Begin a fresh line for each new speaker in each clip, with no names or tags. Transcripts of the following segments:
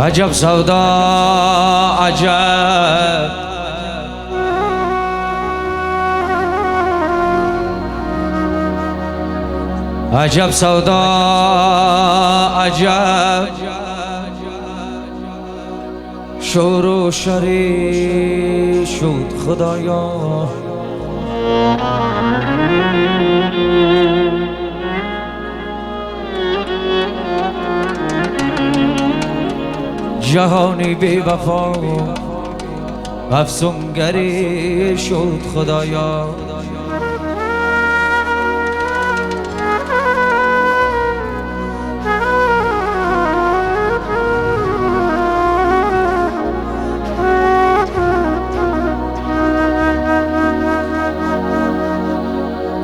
عجب سودا عجب عجب سودا عجب شور و شری شد خدایا جهانی بی وفا افسونگری شد خدایا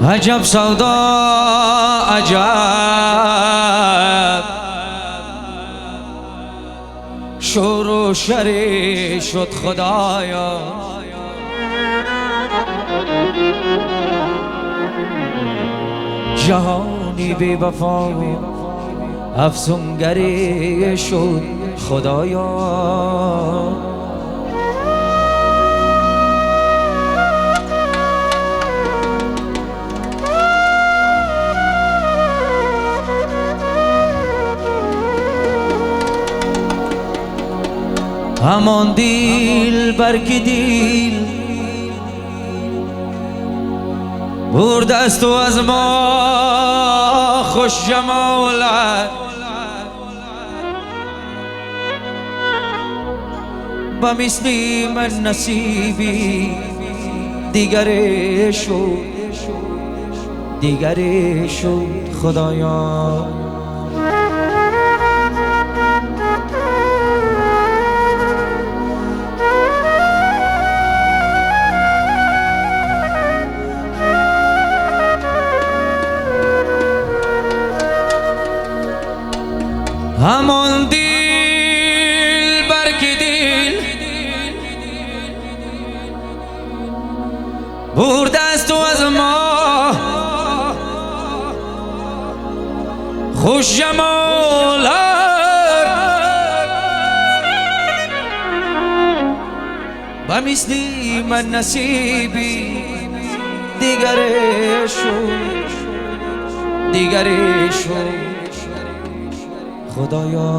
عجب سودا عجب شور و شری شد خدایا جهانی بی وفا افسونگری شد خدایا همان دیل برکی دیل برده است و از ما خوش جمالت با مثلی من نصیبی دیگری شد خدایا همان دیل برکی دیل برده است و از ما خوش جمالت و مثلی من نصیبی دیگری شد خدایا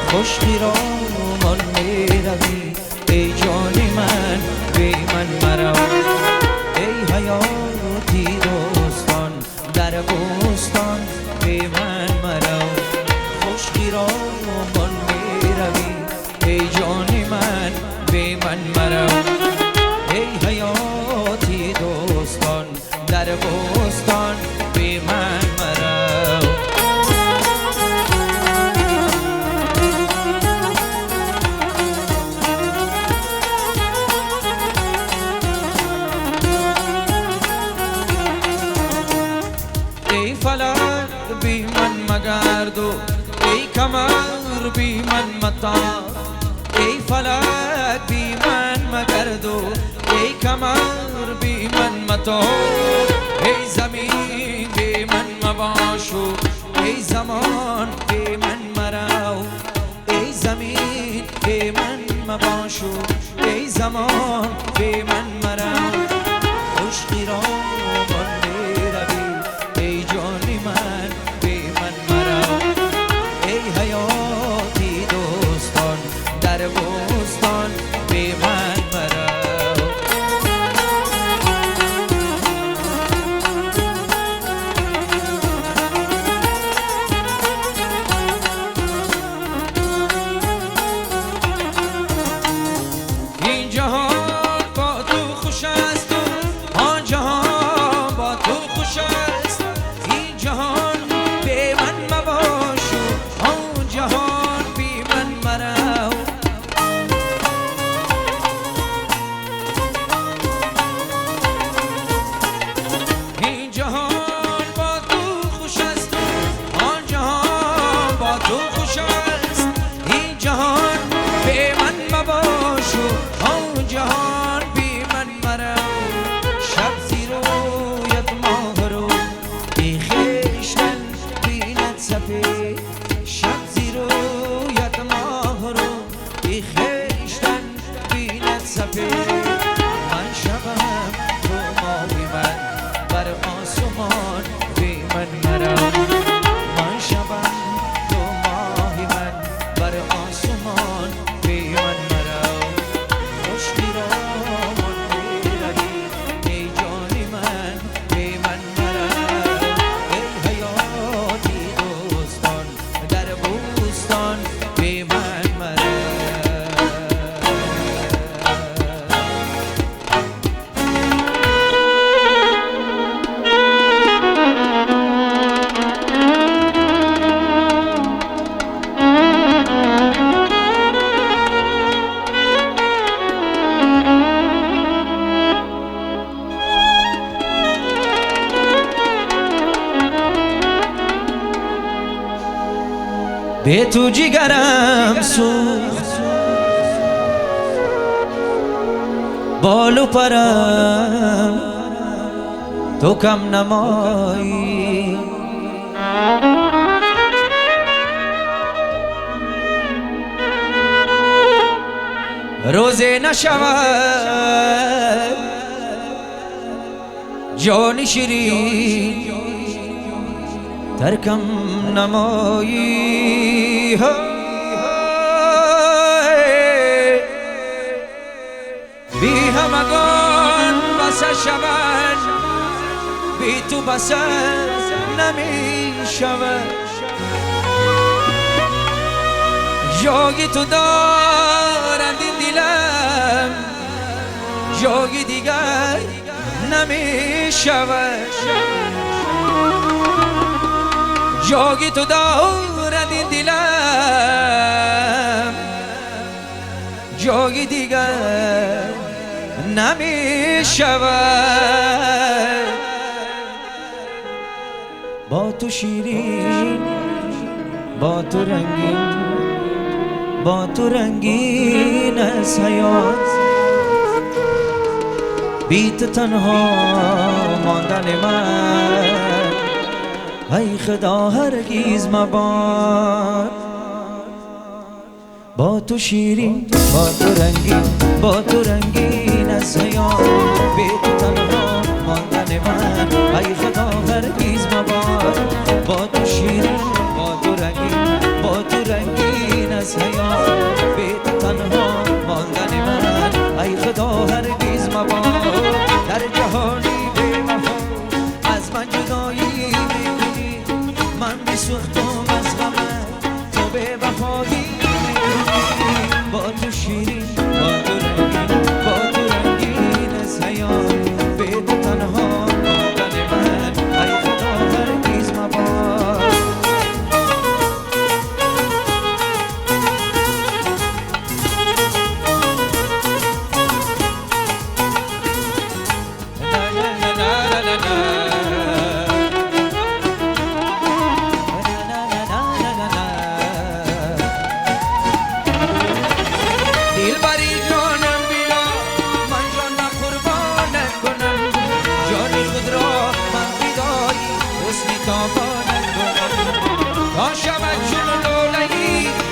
خوش خرامان می روی ای جان من بی من مرو ای حیاتی دوستان در بوستان بی من مرو خوش خرامان می روی ای جان من بی من مرو ای حیاتی دوستان در بوستان بی من مرو ای فلک بی من مگرد و ای کمر بی من متا ای فلک بی من مگرد و ای کمر بی من متا ای زمین بی من مباش و ای زمان بی من مرو ای زمین بی من مباش و ای زمان بی من مرو خوش خرامان می روی ای جان من بی من مرو ای حیاتی دوستان در بوستان بی من مرو این جهان با تو خوش است و آن جهان با تو خوش است این جهان بی من مباش و آن جهان بی من مرو به تو جیگرم سوخت بال و پرم تو کم نمایی روزه نشود جان شیرین ترکم نمایی بی همگان بسر شود بی تو بسر نمی شود جایی تو دارد این دلم جایی دیگر نمی شود جایی تو دارد این دلم جایی دیگر نمی شود با تو شیرین با تو رنگین با تو رنگین از حیات بی تو تنها ماندن من ای خدا هرگز مباد با تو شیرین با تو رنگین با تو رنگین از حیات بی تو تنها ماندن من ای خدا هرگز مباد با تو شیرین با تو رنگین با تو رنگین از حیات بی تو تنها ماندن من ای خدا هرگز مباد در جهانی بی وفا از من جدایی میکنی من بسوختم از غمت تو به وفایی با تو شیرین با تو رنگین با تو رنگین از حیات به تو تنها ماندن من ای خدا هرگز مباد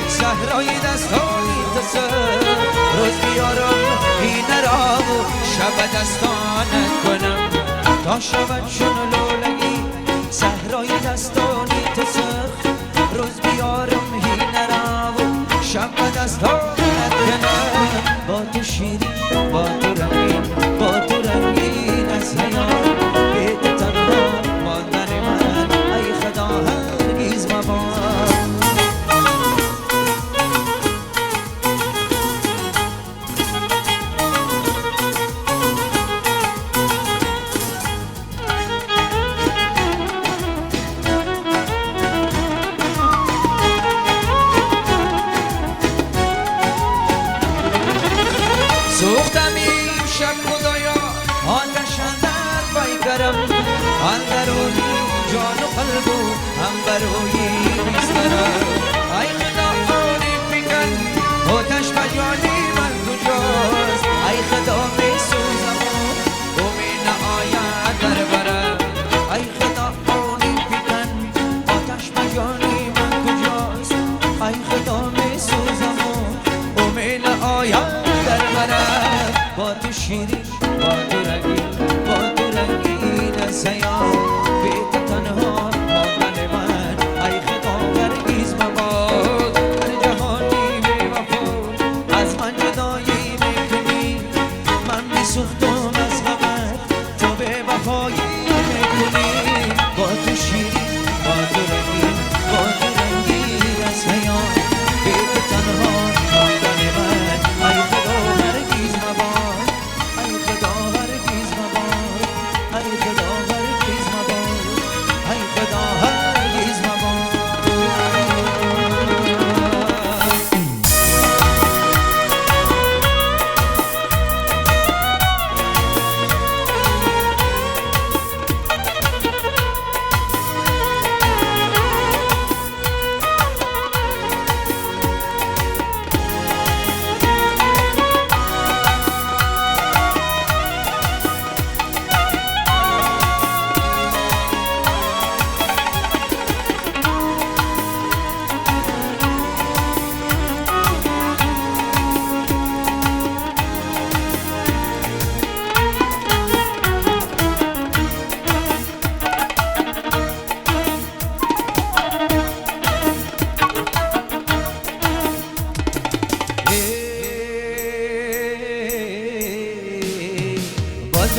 صحرای دستانی تسر روز بیارم این را و شب دستانت کنم تا شود چون لولگی صحرای دستانی تسر روز بیارم این را و شب دستانت کنم با تو شیرین با تو رنگین با تو رنگین از حیات بی تو تنها ماندن من ای خدا هرگز مباد سوختم این شب خدایا آتش اندر پیکرم اندرونی جان و قلب و هم بروی بیسترم ای خدا آنی بکن آتش بجانی من کجاست ای خدا می سوزم و می نآید در برم ای خدا آنی بکن آتش بجانی من کجاست ای خدا می سوزم و می نآید با تو شیرین با تو رنگین با تو رنگین از حیات بی تو تنها ماندن من ای خدا هرگز مباد در جهانی بی وفا از من جدایی میکنی من میسوختم از غمت تو به وفایی میکنی با تو شیرین با تو رنگین با تو رنگین از حیات بی تو تنها ماندن من ای خدا هرگز مباد ای خدا هرگز مباد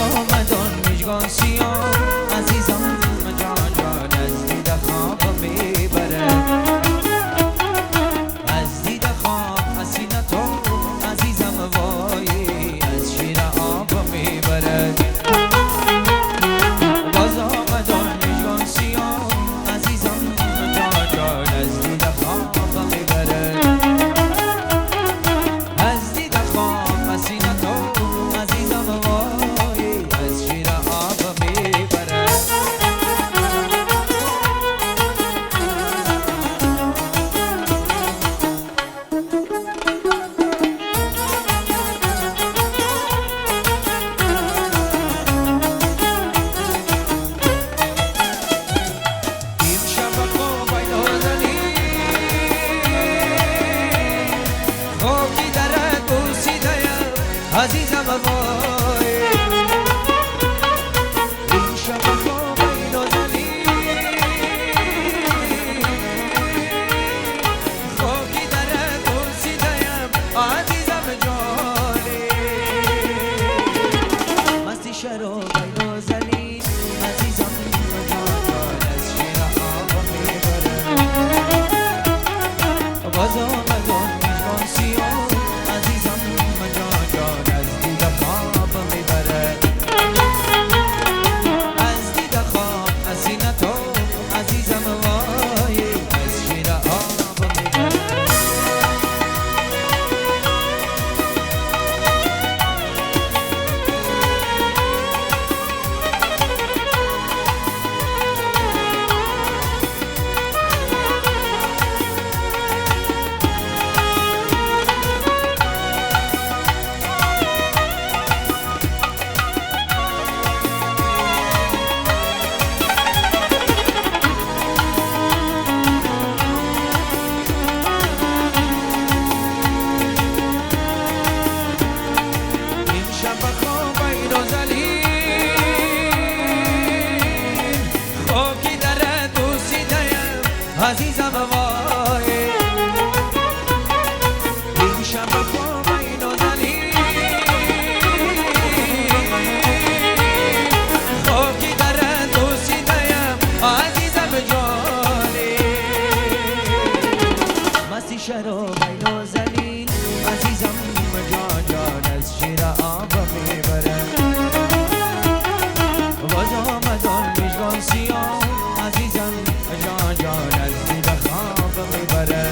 آمدن مژگان سیاه عزیزم جان جان از دیده خواب میبره از دیده خواب حسینه تو عزیزم وای از شیر آب میبره باز آمدن مژگان سیاه عزیزم جان جان از دیده خواب میبره از دیده خواب حسینه تو عزیزم وای از شیر آب میبره عزیزم وای این شب خواب نازنی خاکی در پرسیدم عزیزم جانی مستی شراب نازنی عزیزم جان از شیر آب میبره باز آمدن مژگان سیاه عزیزم جان جان از دیده خواب میبره از دیده خواب حسینه تو عزیزم وای از شیر آب میبره عزیزم وای این شب خواب نازنی خاکی در دوسیدم عزیزم جانی مستی شراب نازنی عزیزم جان جان از شیر آب میبره باز آمدن مژگان سیاه عزیزم جان جان از دیده خواب میبره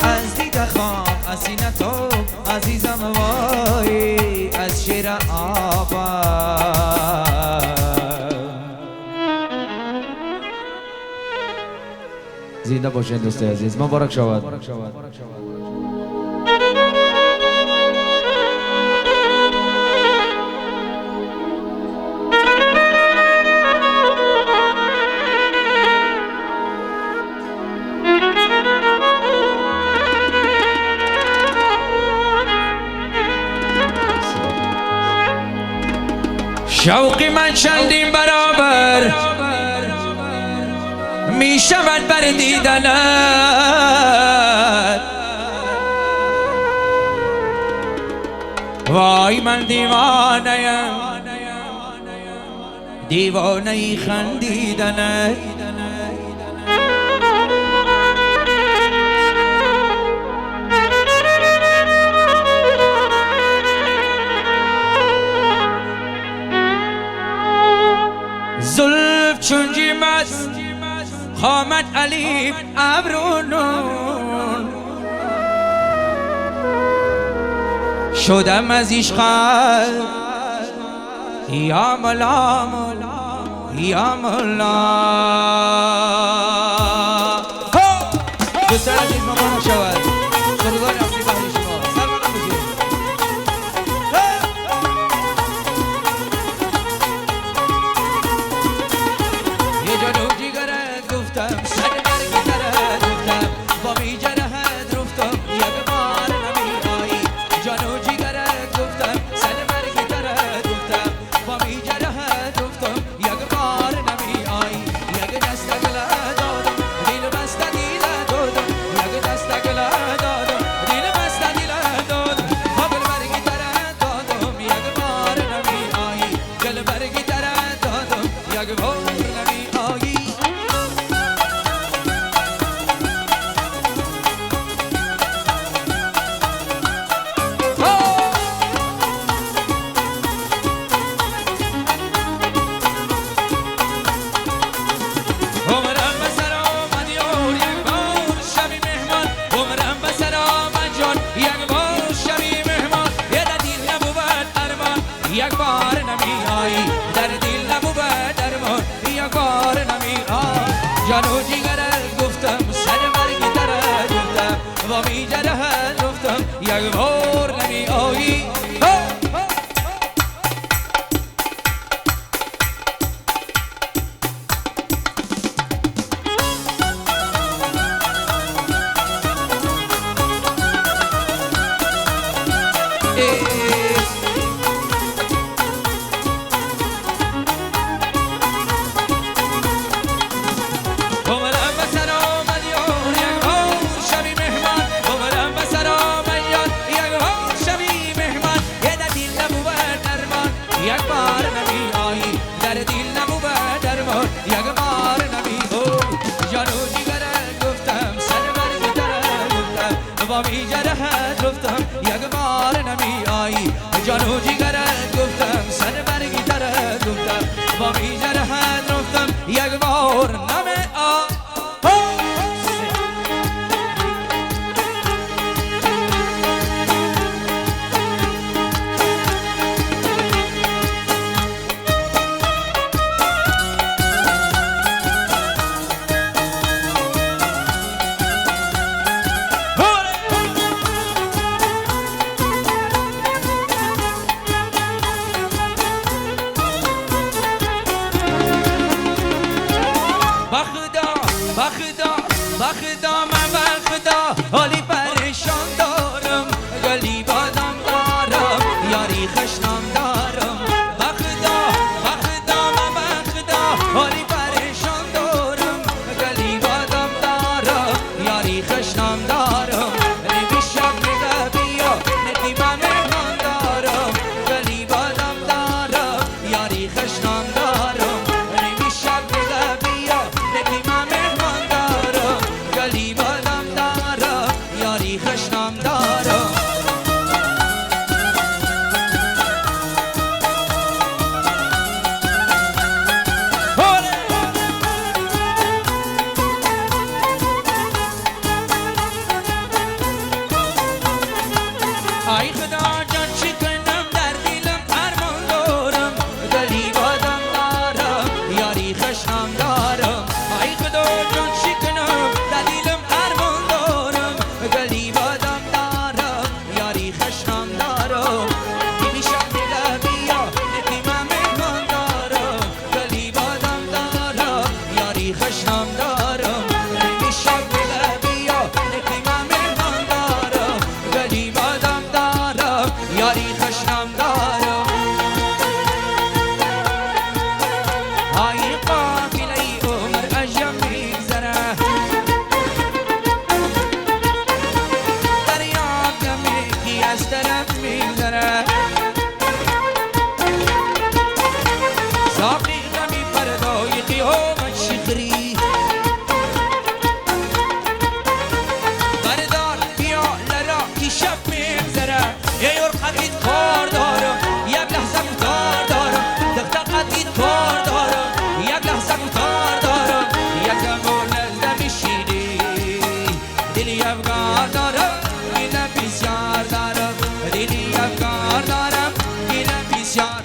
از دیده خواب حسینه تو عزیزم وای از شیر آب زنده باشین دوست عزیز مبارک شود شوقی من چندین برابر می شود بر دیدنت وای من دیوانه‌ام دیوانه خندیدنت زلف چون جیم است خامت علیف ابرونون شدم از عشقت یا مولا یا مولا دوست عزیز مبارک شود سرودان اصلی بحری شما سلام بگیر یه جانو جیگرت گفتم سر برگی درت گفتم با می جرهت رفتم یک بار نمی آیی جانو جیگرت گفتم سر برگی درت گفتم با می جرهت رفتم یک بار نمی آیی یک دست گلت یک بار نمی آیی جانو جیگرت گفتم سر برگی ترت گفتم با می جرحت رفتم یک بار نمی بخدا من بخدا حالی پریشان دارم گلی بادم دارم یاری خشنام دارم بخدا من بخدا حالی پریشان دارم گلی بادم دارم یاری خشنام دارم نمیشم نگه بیا ندی من مهمان دارم گلی بادم دارم یاری خشنام دارم نمیشم نگه بیا ندی من مهمان دارم گلی بادم دارم یاری خشنام دارم ای خدا جان چی کنم در دلم ارمان دارم گلی بادم دارم یاری خشنام دارم ای خدا جان چی کنم در دلم ارمان دارم گلی بادم دارم یاری خشنام دارم نمیشم دل بیا ندی من مهمان دارم گلی بادم دارم یاری خشنام دارم نمیشم دل بیا ندی من مهمان دارم گلی بادم دارم یاری خشنام دارم های قافله عمر عجب میگذره دریاب نمیگی از طرف میگذره ساقی غمی پردای قیامت شکری بردار بیا لرا کی شب میگذره یه یرقدید کار دارم یک لحظه کار دارم دقدقدید کار دارم یک لحظه کار دارم یکم نزد میشینی دلی افگار دارم اینه بسیار دارم دلی افگار دارم اینه بسیار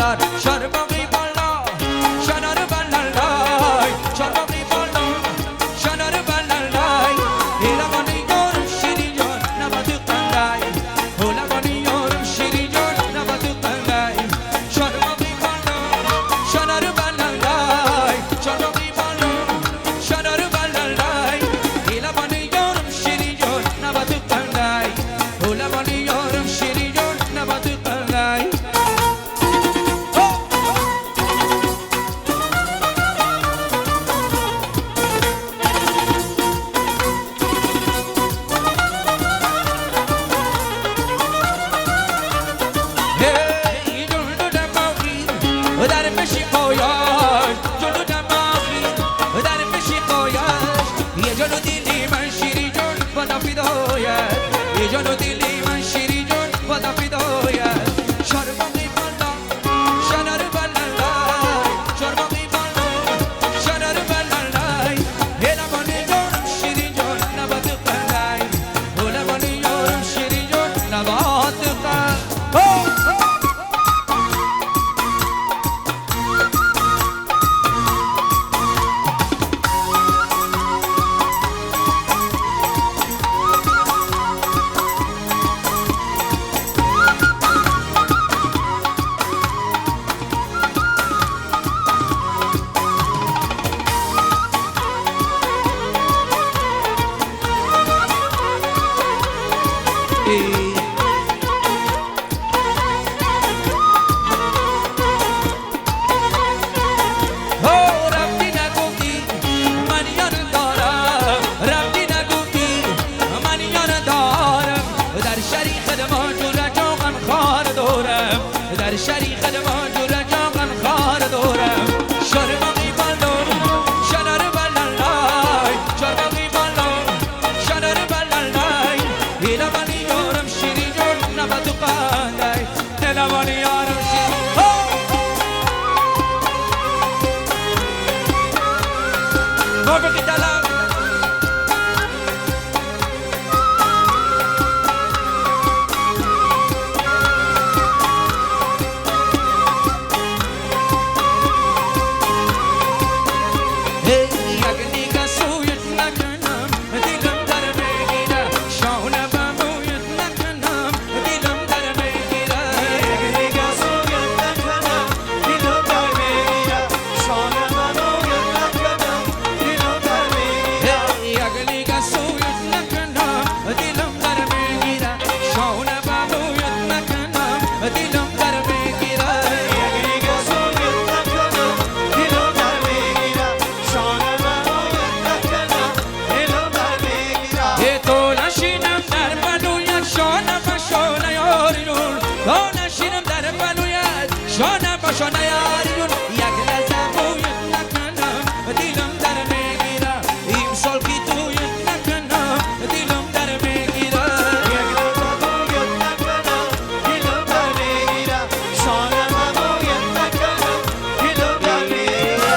balar şarbaqi balla şanar ballalay şarbaqi balla şanar ballalay elabani yorum şiriyon nabatu qanday elabani yorum şiriyon nabatu qanday şarbaqi balla şanar ballalay şarbaqi balla şanar ballalay elabani yorum şiriyon nabatu qanday elabani yorum şiriyon nabatu qanday شریک دوان جو رجاقن خار دورم شربقی بالون شنر بلالای شربقی بالون شنر بلالای هیلوانی یارم شیری جون نباتو قندای دلوانی یارم شیری موفقی دلم شانه یاریون یک لحظه بویت نکنم دیلم در میگیره امسال که تویت نکنم دیلم در میگیره یک لحظه بویت نکنم دیلم در میگیره شانه بویت نکنم دیلم در میگیره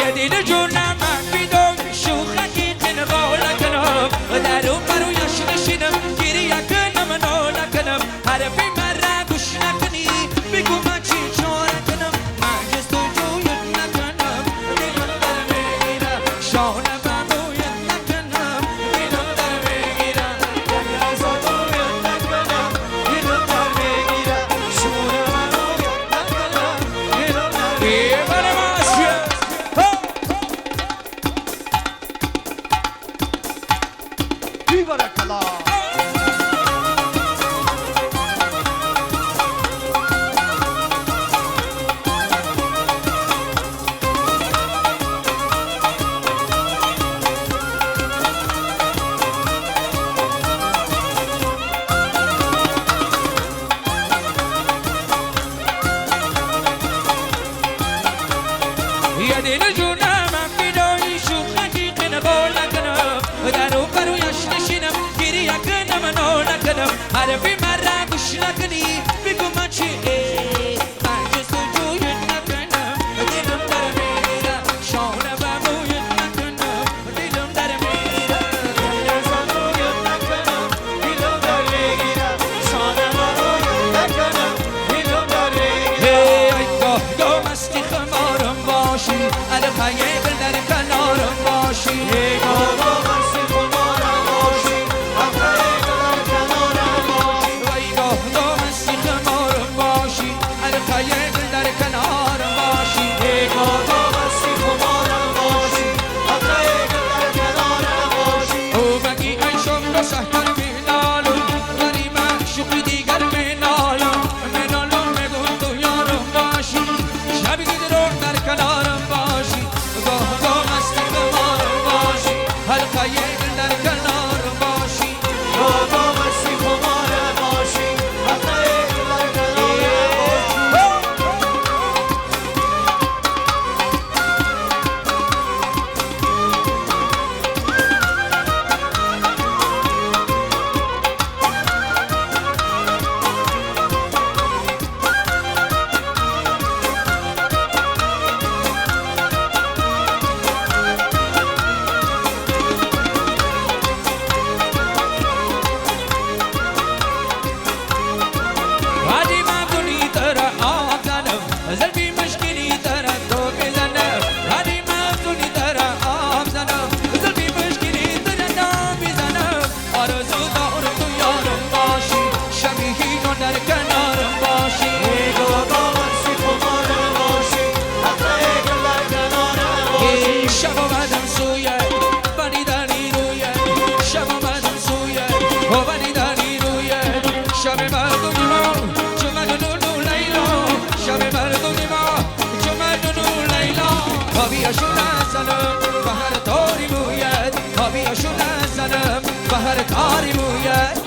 یدید جونم بیدم شوخکی قنقال کنم درو برو یش نشینم گیری کنم نال کنم حرفی مرا گوش نکنی بگو من چی چاره کنم من جز تو جویت نکنم دیلم در میگیره شانه بویت نکنم دیلم در میگیره یک لحظه بویت نکنم دیلم در میگیره شانه بویت نکنم دیلم در میگیره یدید جونم بیدایی شوخکی قنقال کنم در و برویش نشینم گریه کنم نو نکنم حرفی من را گوش نکنی بگو من چیه من جستجویت نکنم دلم در میره شانه و مویت نکنم دلم در میره
جستجویت نکنم دلم در میره شانه و مویت نکنم دلم در میره
ای گاه مستی خمارم باشی القیه دل در کنارم باشی
ای گاه مستی خمارم باشی القیه دل در کنارم باشی
ای گاه مستی خمارم باشی القیه دل در کنارم باشی
ای گاه مستی خمارم باشی القیه دل در کنارم باشی
او بگی ای شم رو سهتر مینالم ولی من شوخی دیگر مینالم میگو تو یارم باشی شبی رو در کنارم باشی گاه مستی خمارم باشی القیه دل در کنارم باشی
گاه مستی خمارم باشی القیه دل در کنارم باشی
وادی مگونی تر آب زنم زلبی مشکلی تر تو بزنم وادی مگونی تر آب زنم زلبی مشکلی تر تو بزنم آرزو دارم تو یارم باشی شبیهی رو در کنارم باشی
ای گاه مستی خمارم باشی القیه دل در کنارم باشی
شب آمدم سویت ولی داری رویت شب آمدم سویت ولی داری رویت شب مردمی ما چون نونو لیلا شب مردمی ما چون نونو لیلا آبیاشون نزنم بهر تاری مویت آبیاشون نزنم بهر تاری مویت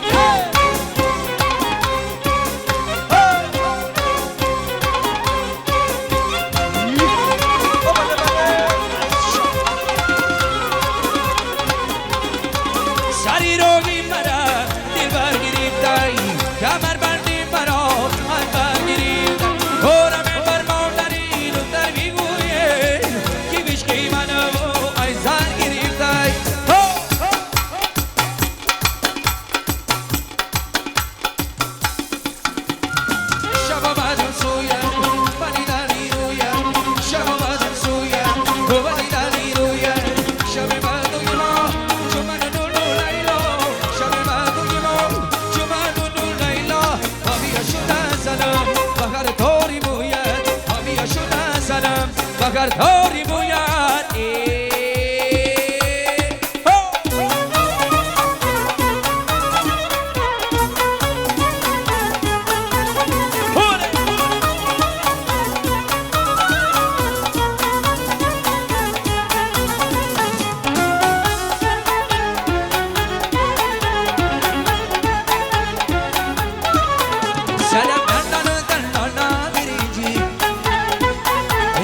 سری رو بی مرا دل برگریفتایی کمر بندی مرا من برگریفتایی گورم فرمان داری رو در میگویه کی بشکی منو ای زن گریفتایی شب آمدم سویم ولی داری رویم شب آمدم سویم ولی داری رویم شب مردمی ما چون من نونو لیلا شب مردمی ما چون من نونو لیلا آبیاشو نزنم بخر تاری موید آبیاشو نزنم بخر تاری موید سلام دندانا بریجی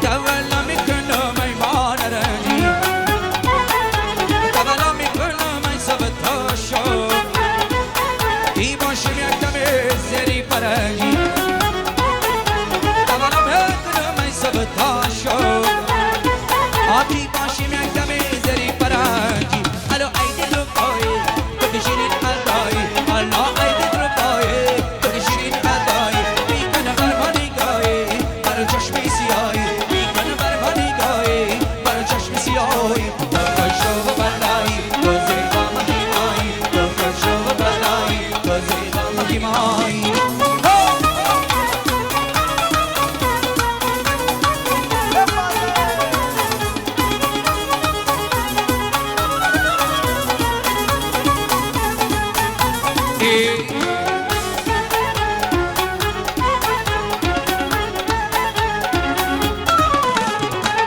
دولا میکنم ایمان رنجی دولا میکنم ای سبتاشو ای باشم یک دم زری پرنجی دولا میکنم ای سبتاشو آتی باشم یک دم زری پرنجی الو ای دلو پای تو بشینین الدای الله ای دلو پای تو بشینین الدای میکنه برمانی گای برای چشمی سیایی میکنه برمانی گای برای چشمی سیایی تو شو و بلایی تو زیبا مهیمایی تو شو و بلایی تو زیبا مهیمایی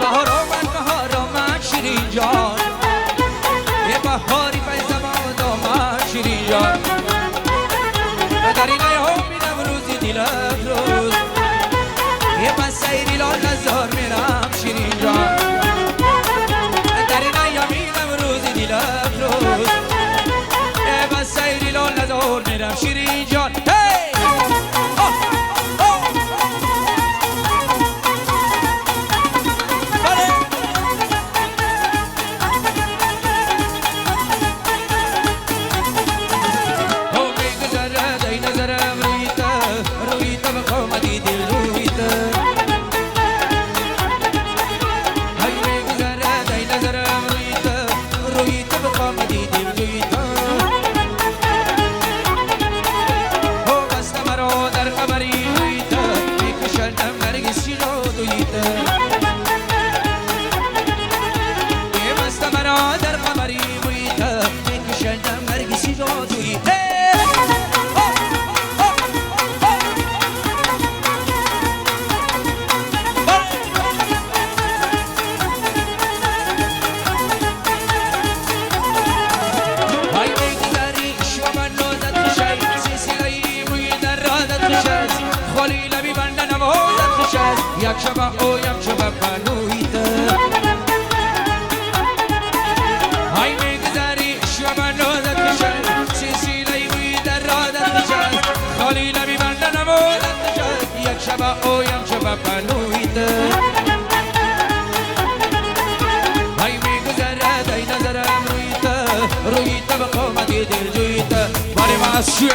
بهار آمد شیرین جان بلا در قمری محیطه میکشندم نرگسی جادویی های میگذری شما نوزد خشد سلسله‌ای محیط رادت خشد خالی لبی بنده نوازد خشد یک شب او یک شب پنویده های میگذری شما نوزد خشد سلسله‌ای محیط رادت خشد خالی لبی بنده نوازد خشد یک شب او یک شب پنویده های میگذرد ای نظرم رویته به قامتی دل جویته باری ماسیه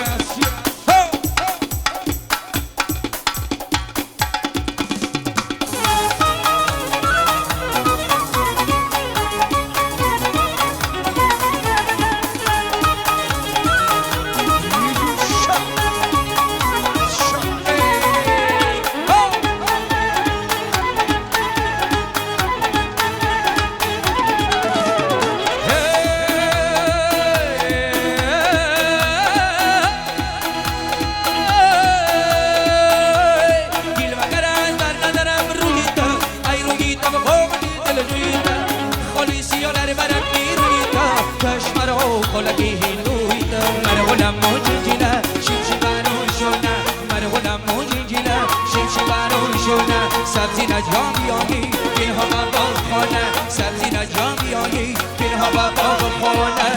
سبزی نجام بیایی این ها باغ خانه سبزی نجام بیایی این ها باغ خانه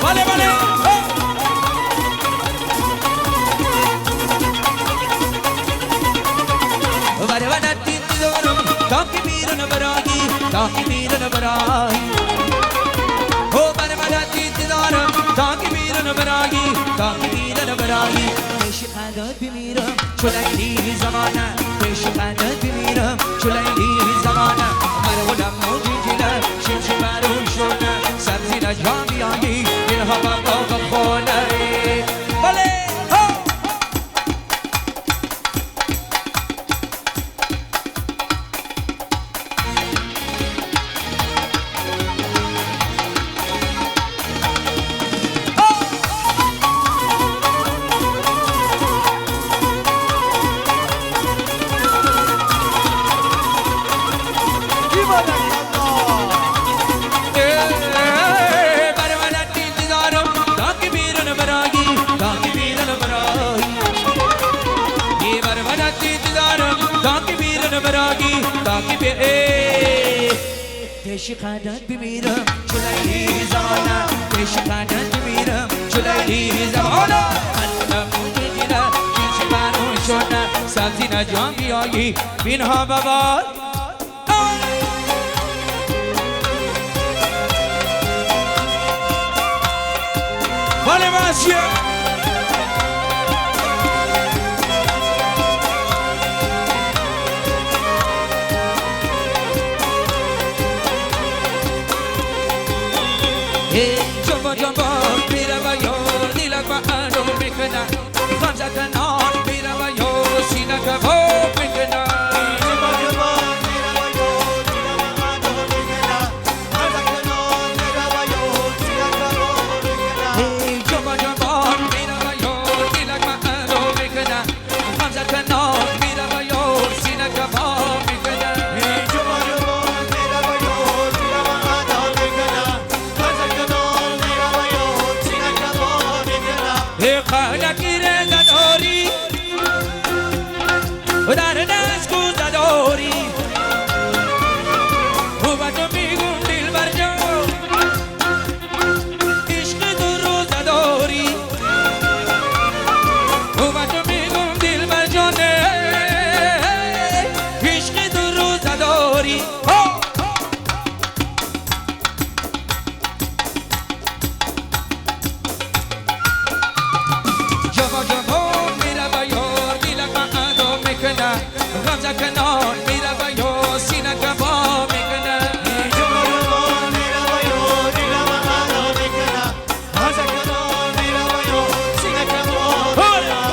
بله بله بله بله دید دارم تا که میرن برایی تا که میرن برایی او بله بله دید دارم تا که میرن برایی تا که میرن برایی پیش قدرت بمیرم چو لیلی زمانه پیش قدرت بمیرم چو لیلی زمانه مرغولم موجیجیله شمش برون شونه سبزی نجام بیایی این ها باغ خونه بله پیش قدرت بمیرم چو لیلی زمانه پیش قدرت بمیرم چو لیلی زمانه قلبم موجیجیله شمش برون شونه سبزی نجام بیایی بین ها ببار بله ماسیه جنبا جنبا میره و یار دیلک و انو میکنه غمزه کنان میره و یار سینه کباب میکنه
جنبا جنبا میره و یار دیلک و انو میکنه غمزه کنان میره و یار سینه کباب میکنه
جنبا جنبا میره و یار دیلک و انو میکنه غمزه کنان میره و یار سینه کباب میکنه
جنبا جنبا میره و یار دیلک و انو میکنه غمزه کنان میره و یار سینه کباب میکنه
خالقی رنگ داری و در دست کوزه داری و با تو میگم دل بر جان عشق تو روزه داری و با تو میگم دل بر جان عشق تو روزه داری جوا جوا میره و یار دیلک و ادا میکنه غمزه کنان میره و یار سینه کباب میکنه
جنبا جنبا میره و یار دیلک و انو میکنه غمزه کنان میره و یار سینه کباب میکنه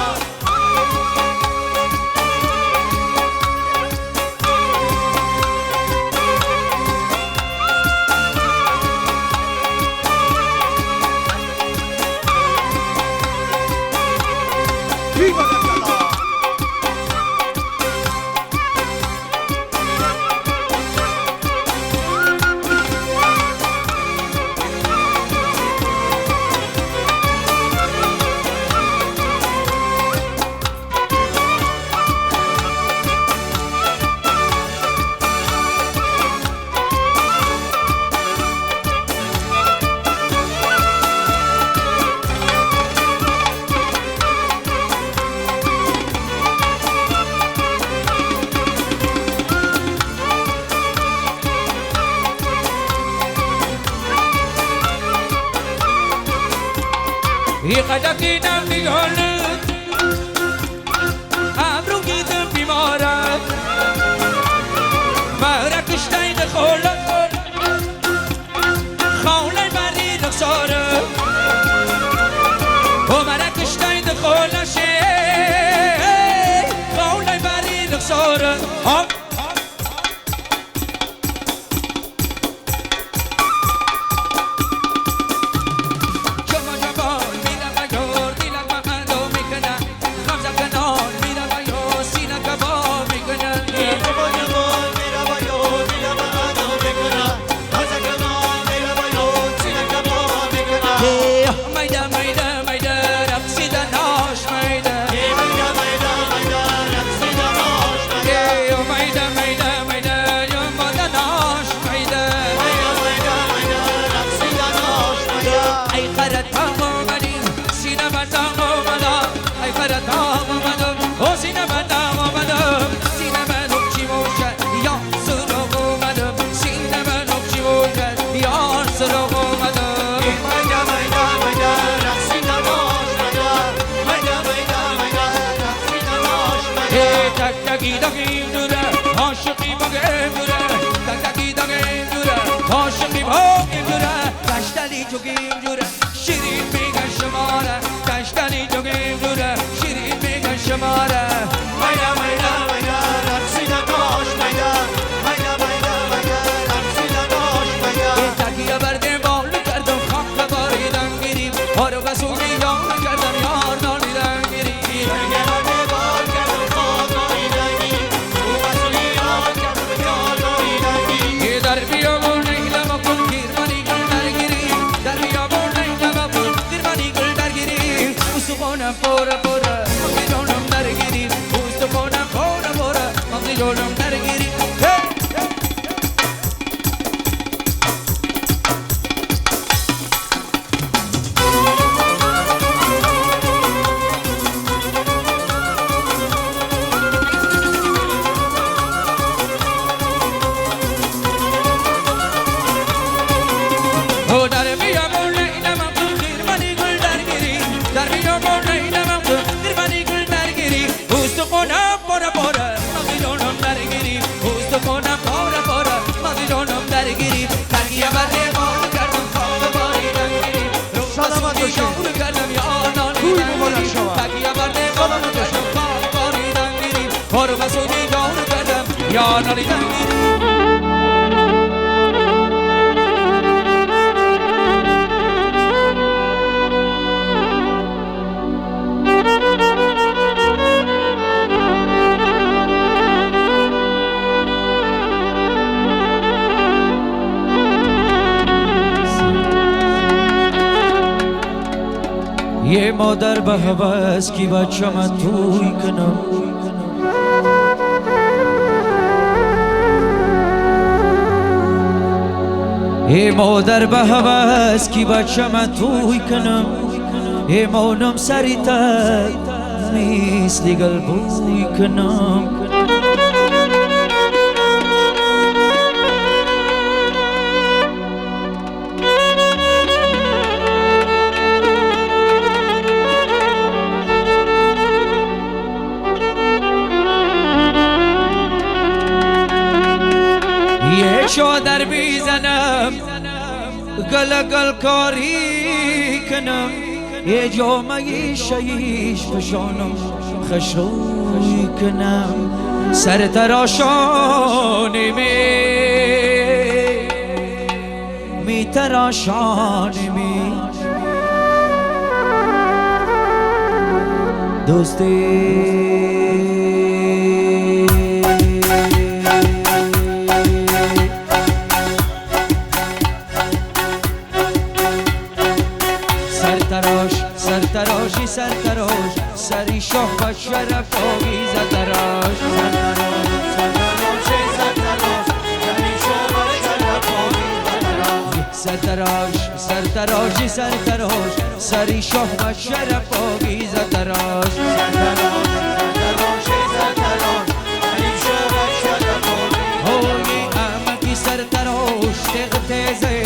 قدکی نمیگانت ابرو گیدم بیمارت مرکشتین خولت خونه بری نقصارت و مرکشتین خولشه خونه بری نقصارت عاشقی بگم دوره تکی دگم دوره عاشقی بگم دوره کشتلی جوگیم دوره شیرین میگن شماره کشتلی جوگیم دوره شیرین میگن شماره
میدا میدا میدا رقصیده باش میدا میدا میدا میدا رقصیده باش میدا
تکیه برده بالو کردم خاک باریدم گیریم هارو بسونی یار کردم یار نالیدم گیریم پورا پورا مغزی جانم درگیری پوست کنم پورا پورا مغزی جانم درگیری در بیامون لیلا مغزی خیر منی گل درگیری در بیامون لیلا کنم پورا پورا مغزی جانم درگیری پوست کنم پورا پورا مغزی جانم درگیری تکیه برده بال کردم خواب باریدم گیری روزی یار کردم یار نالیدم گیری تکیه برده بال کردم خواب باریدم گیری روزی یار کردم یار نالیدم گیری یه مادر به هوس کی بچه من توی کنم یه مادر به هوس کی بچه من توی کنم یه مانم سری تک مثل گل بوی کنم یه شادر بیزنم گل کاری کنم یه جامعه شیش پشانم خشوی کنم سر تراشانی می تراشانی می دوستی سرتراشی سرتراش سری شاه و شرف آویز تراش سرتراشی سرتراش سری شاه و شرف آویز تراش هوی امکی سرتراش تق تیزه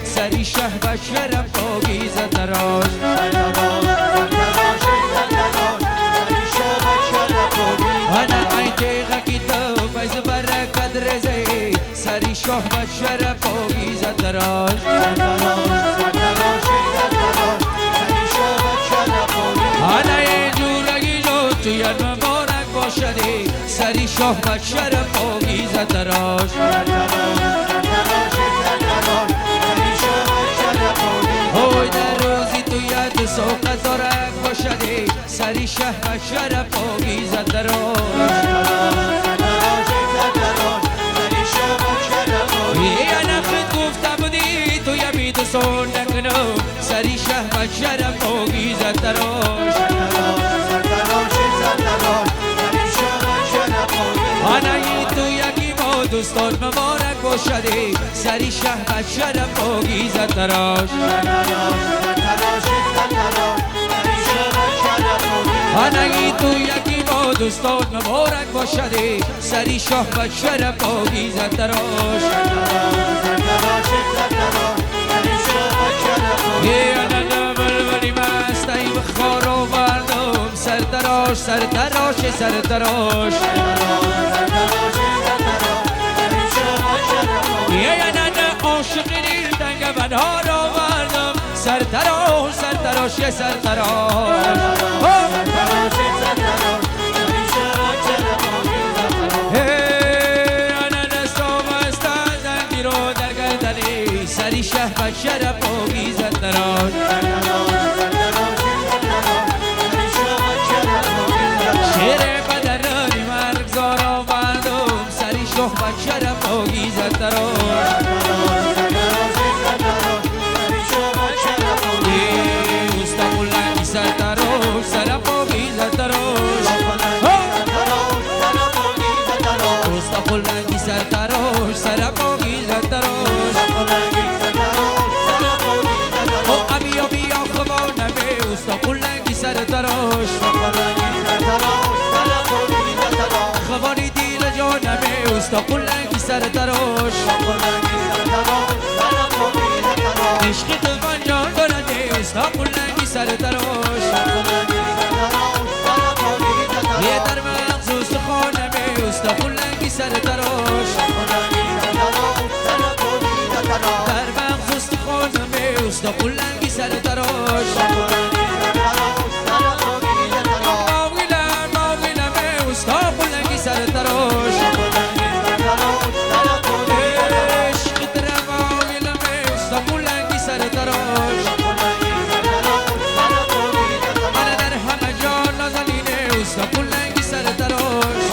سری شاه و شرف آویز تراش شاه و شرف آویزد دراش حالا جورگی جو توی مبارک باشدی سری شاه و شرف آویزد دراش اوی در روزی توی دو سوقت دارک باشدی سری شه و شرف آویزد دراش یه نخت گفته بودی توی بید سون نکنو سری شه و شرف آویزد دراش آنایی تو یکی با دوستان مبارک باشدی سری شه و شرف آویزد دراش آنایی تو یکی با دوستان مبارک باشدی سری شاه و شرف آویزد دراش یه انا بلبلی مستایی بخار آوردم سر دراش سر دراش سر دراش یه انا عاشق دنگ بنهار آوردم سر دراش سر دراش سر دراش سری شه و شرف آویزد دراش شیر بدرانی مرگزار آوردم سری شاه و شرف آویزد دراش استقبال لنگی سر دراش سرف آویزد دراش استقبال لنگی سر دراش سرف آویزد دراش استقلنگی سر دراش خوانی دیل جانمه استقلنگی سر دراش عشق دلبان جان دارده استقلنگی سر دراش یه در مغز استخانمه استقلنگی سر دراش در مغز استخانمه استقلنگی سر دراش سر دراش عشق درمای لمه استقلنگی سر دراش من در همه جان نازنینه استقلنگی سر دراش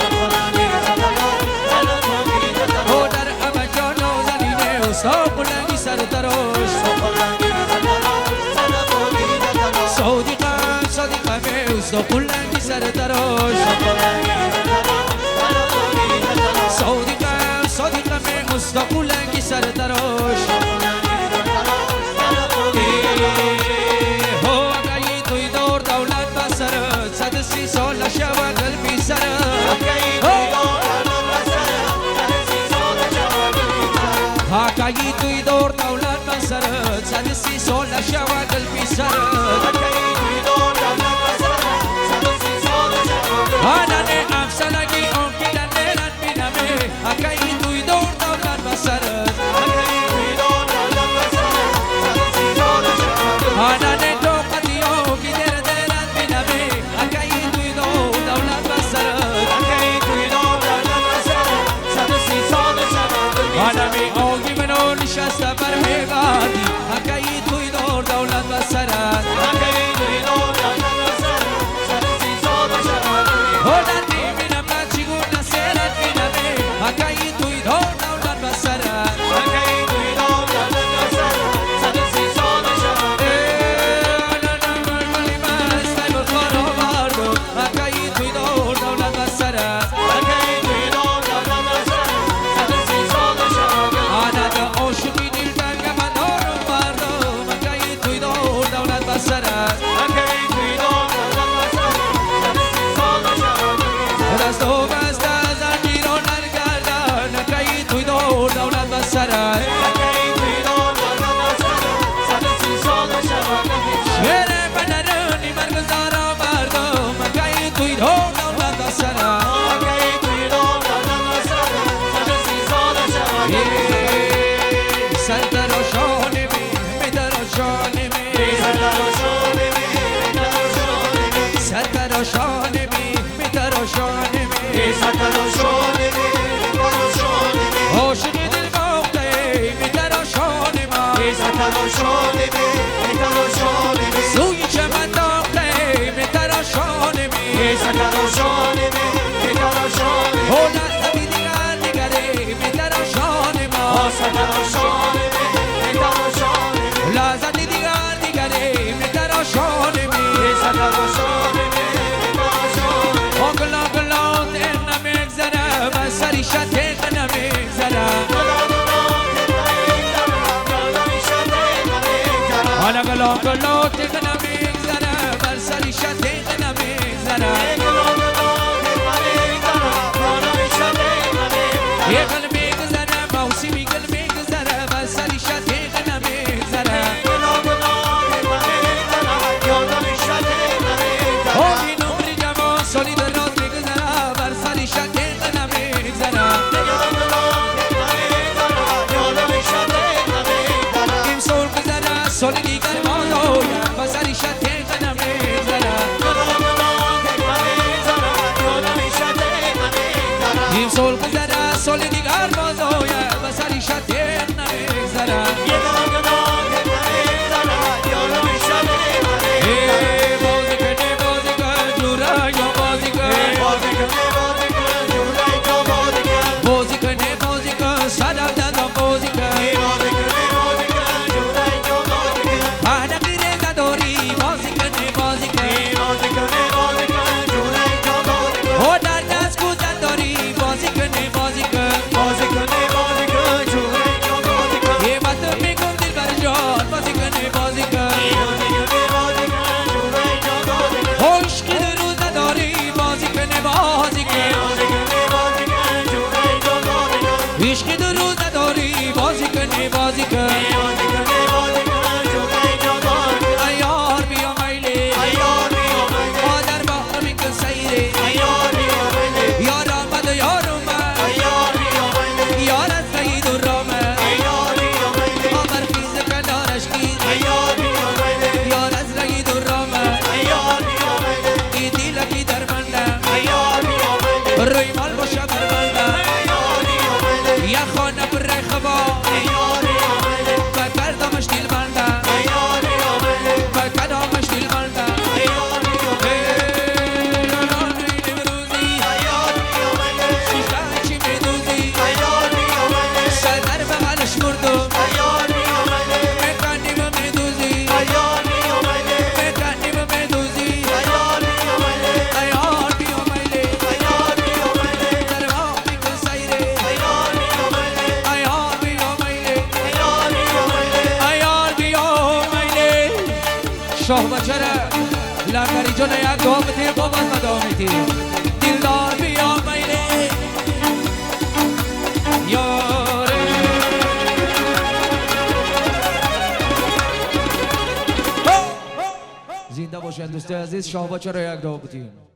او در همه جان نازنینه استقلنگی سر دراش صادقم صادقم استقلنگی سر دراش صادقم صادقم استقلنگی سر دراش هو اگه توی دور دولت بسرد 130 سال شود قلبی سرد اگه توی دور دولت بسرد 130 سال شود قلبی سرد آنانه افسانگی اون که دلن بینمه اگه توی دور دولت بسرد آنانه دوقتی او که دلن بینمه اگه توی دور دولت بسرد آنمی آگی منو نشسته بر میغادی اگه توی دور دولت بسرد Yeah. سرتراشان می میتراشان می سرتراشان می میتراشان می عاشق دل باخته میتراشان ما سوی چمن داخته میتراشان می هولا زمین دیگر دیگره میتراشان ما لحظت دیگر دیگره میتراشان می آگلا گلا تیغ نمیگذره و سریشت تیغ نمیگذره حالا گلا گلا تیغ نمیگذره و سریشت تیغ نمیگذره یه گل میگذره موسیقی گل میگذره و سریشت تیغ نمیگذره آبی نمری جوان سالی دراز میگذره بر سریشت تیغ نمیگذره این سال گذره سال دیگر مادایم و سریشت تیغ نمیگذره این سال گذره سال دیگر مادایم و سریشت تیغ نمیگذره بازی کنه بازی کن جوره یا بازی کن بازی کنه بازی کن سرم دادم بازی کن پهنقی نداری بازی کنه بازی کن او در دست کوزن داری بازی کنه بازی کن یه بطر میگم دل بر جان بازی کنه بازی کن خوش که دو روز نداری بازی کنه بازی کن عشق دو روز نداری بازی کنه بازی کن ایار بیا میلی مادر با میکن سیره یار آمد و یار اومد یار از سید و رامد آمر خیز کنارش خیز یار از رید و رامد ای دیلکی در بندم روی مال باشه بر بندم یا خانه پر خبا بکردمش دیل بندم بکردمش دیل بندم سردر بغلش مردم مکانی و میدوزی مکانی و میدوزی ایار بیا میلی در ما میکن سیره ایار بیا میلی ایار بیا میلی شاه بچره لرگری جان یک دعا بتیر با باز مدام تیر دلدار بیا میلی یاره زنده باشن دوست عزیز شاه بچه را یک دعا بتیر